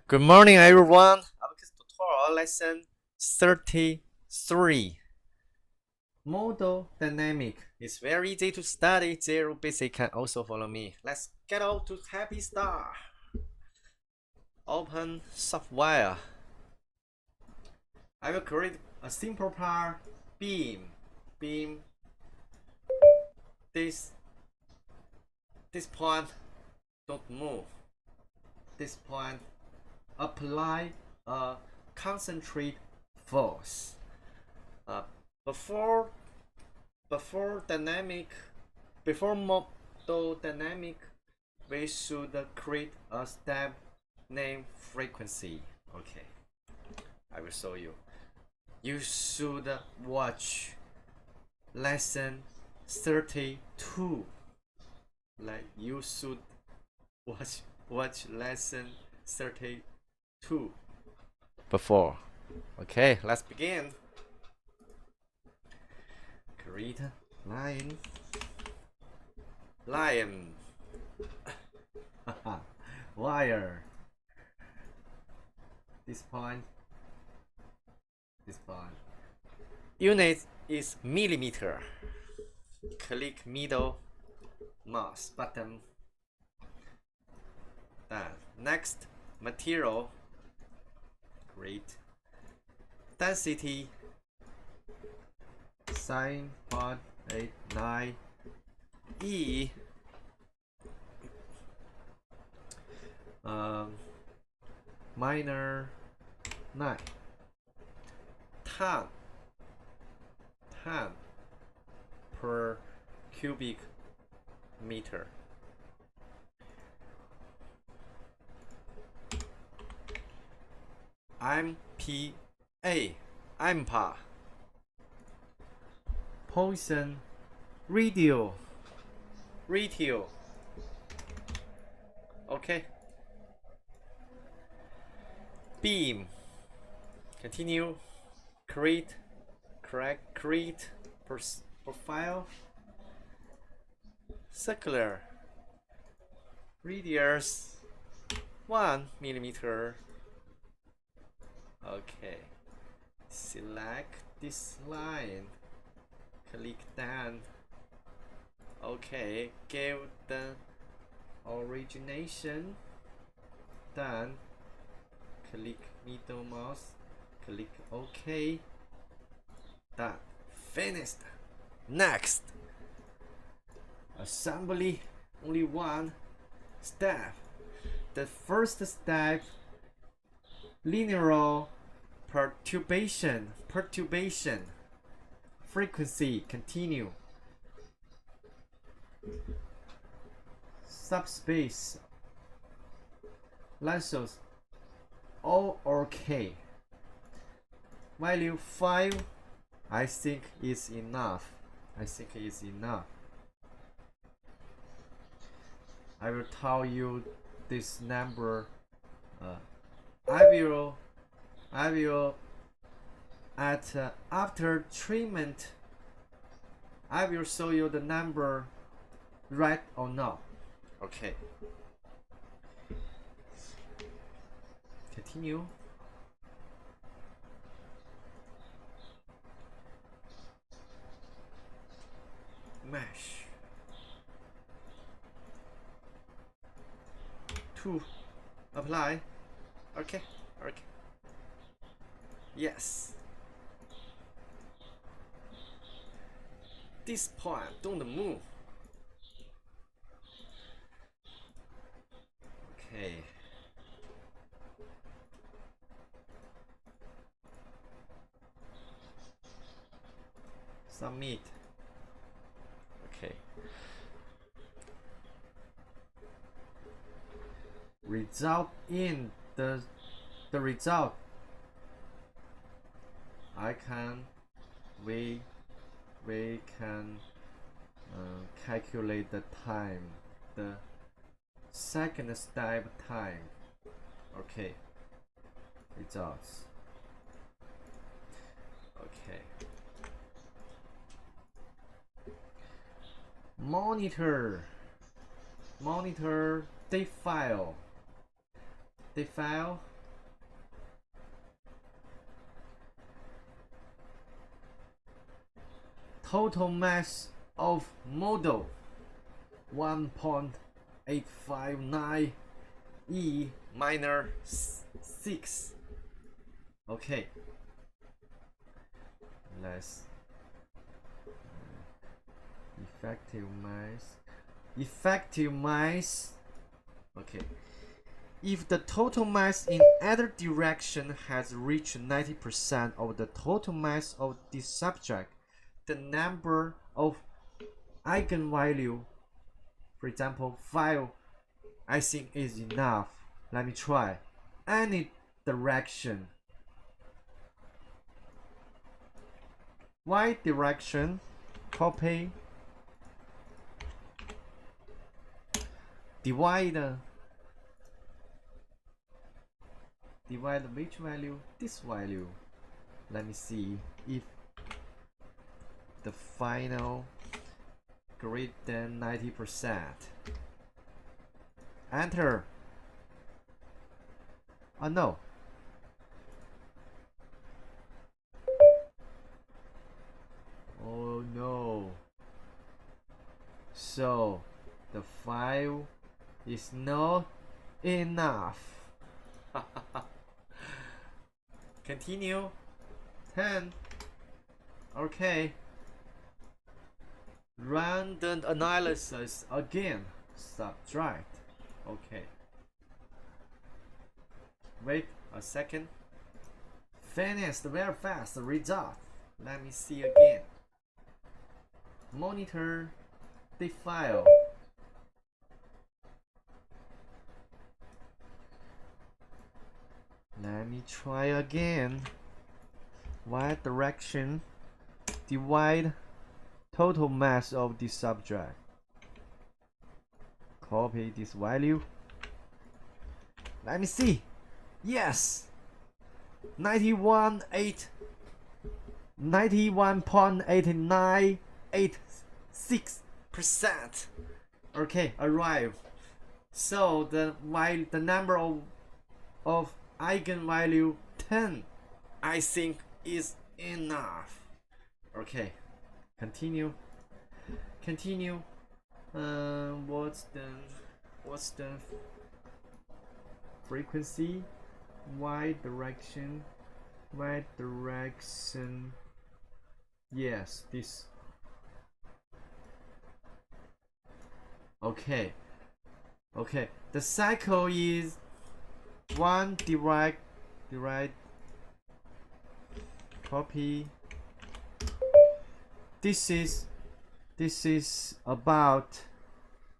Good morning, everyone. ABAQUS Tutorial Lesson 33. Modal dynamic is very easy to study. Zero basic can also follow me. Let's get out to happy start. Open software. I will create a simple part. Beam. This point. Don't move. This point. Apply a concentrate force. Before modal dynamic, we should create a step named frequency. Okay, I will show you. You should watch lesson 32. Like you should watch lesson 32 before. Okay, let's begin. Create line wire. This point. Unit is millimeter. Click middle mouse button. Then next, material. Great. Density 7.89 E. Minor 9. Ton per cubic meter. AMPA Poison radial. Okay. Beam. Continue. Create profile. Circular. Radius 1 millimeter. Okay. Select this line. Click done. Okay, give the origination. Done. Click middle mouse. Click OK. Done. Finished. Next. Assembly. Only one step. The first step. Linear perturbation. Frequency. Continue. Subspace. Lenses. O or K. Value 5. I think is enough. I will tell you this number. I will at after treatment. I will show you the number, right or not. Okay. Continue. Mesh 2. Apply. Okay. Yes. This point don't move. Okay. Submit. Okay. Result in the result. We can calculate the time, the second step time. Okay. Results. Okay. Monitor the file. total mass of model 1.859 E minus 6. Okay, let's effective mass. Okay, if the total mass in either direction has reached 90% of the total mass of this subject, the number of eigenvalue, for example 5, I think is enough. Let me try any direction. Y direction, copy, divide which value? This value. Let me see if the final greater than 90%. Enter. Oh no. Oh no. So the 5 is not enough. Continue. 10. Okay. Run the analysis again. Subtract. Okay. Wait a second. Finished very fast. Result. Let me see again. Monitor the file. Let me try again. Y direction, divide total mass of the subject. Copy this value. Let me see. Yes, 91.8986%. Okay, arrive. So the number of eigenvalue 10, I think, is enough. Okay, continue. What's the frequency? Y direction. Yes, this. Okay. The cycle is 1 divide copy. This is about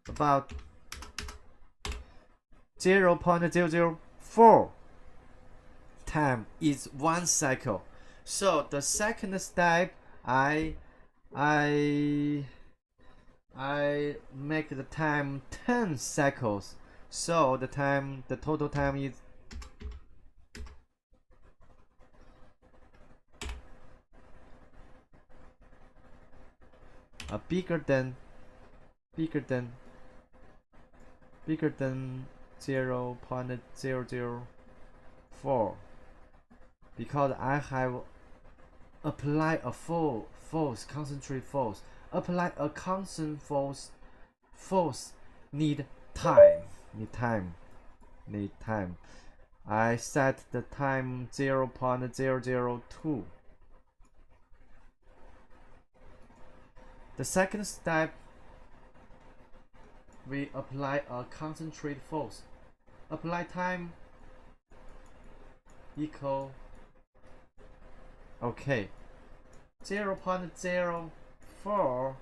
0.004 time is 1 cycle. So the second step, I make the time 10 cycles. So the total time is bigger than 0.004 because I have applied a force, concentrate force. Apply a constant force need time. I set the time 0.002. The second step, we apply a concentrate force. Apply time equal, okay, 0.04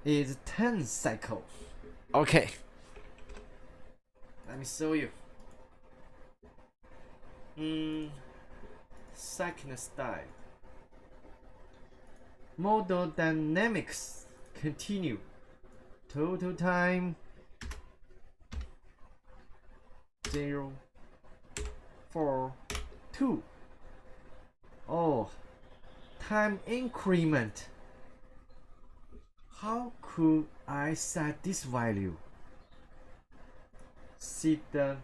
is 10 cycles. Okay, let me show you. Second step, model dynamics. Continue. Total time 0.42. Oh, time increment. How could I set this value? See the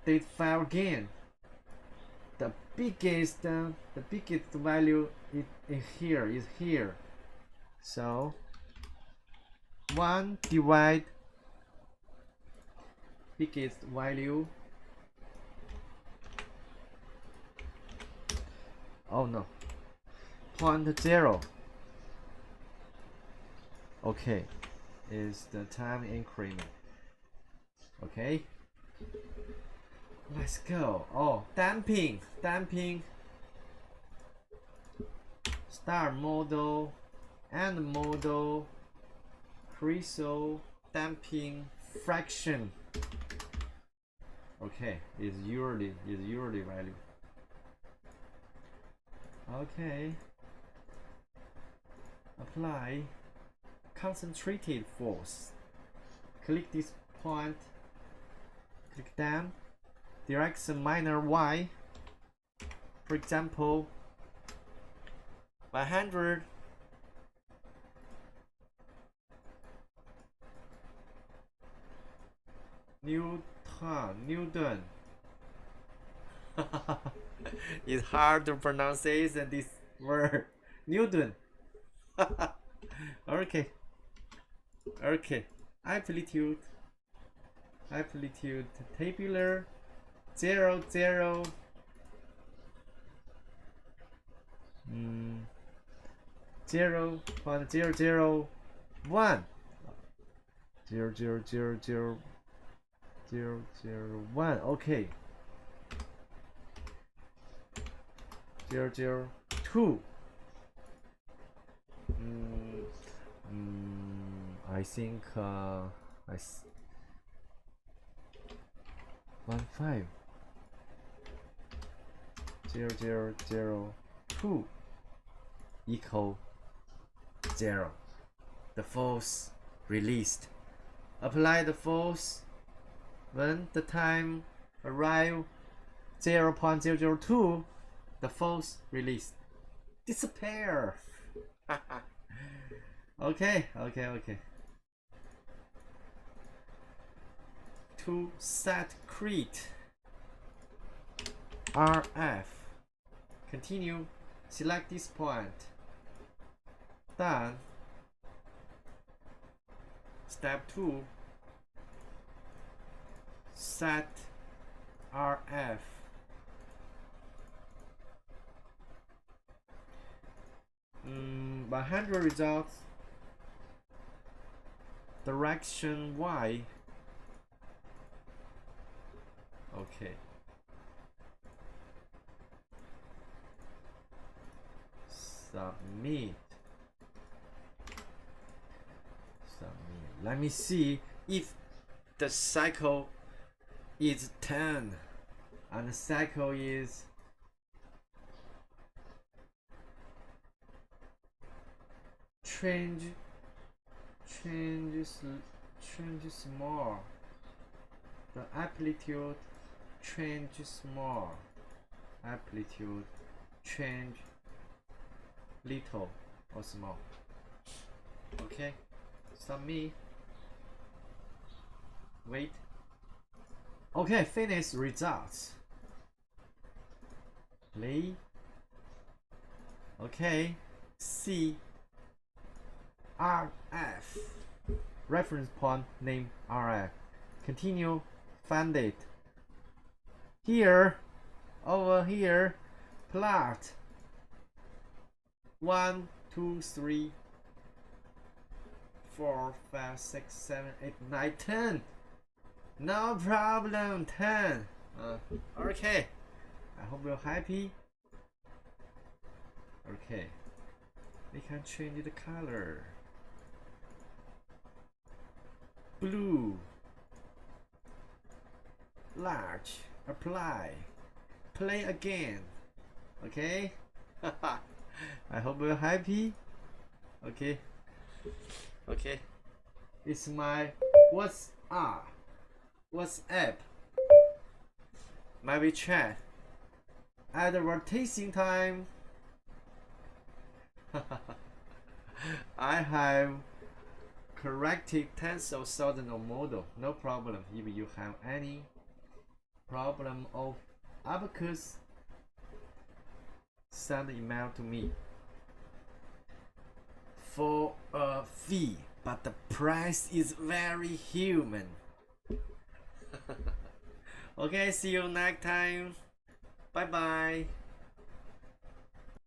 date file again. the biggest value is here. So 1 divide biggest value. Oh no, 0.0. Okay, is the time increment. Okay, let's go. Oh, damping. Start model and model crystal damping fraction. Okay, is usually value. Okay, apply concentrated force. Click this point, click down, direction minor y, for example 100. Newton. It's hard to pronounce this word. Newton. Okay. Amplitude tabular 0 0 0.001 0.00001. Okay, 0.002. I think 15 0.002 equal 0. The force released. Apply the force when the time arrive 0.002. The force released disappear. Okay. To set crete RF, continue, select this point. Done. Step 2, set RF. By 100 results, direction Y. Okay. Submit. Let me see if the cycle is 10 and the cycle is changes more. The amplitude changes more. Amplitude change little or small. Okay, submit. Wait. Okay, finish results. Play. Okay, C RF. Reference point name RF. Continue, find it. Here, over here, plot 1, 2, 3, 4, 5, 6, 7, 8, 9, 10. No problem, 10. Okay, I hope you're happy. Okay, we can change the color. Blue, large, apply, play again. Okay. I hope you're happy. Okay. It's my WhatsApp, my WeChat. Advertising time. I have corrected tens of thousands of model. No problem. If you have any problem of ABAQUS send email to me for a fee, but the price is very human. Okay, see you next time. Bye bye.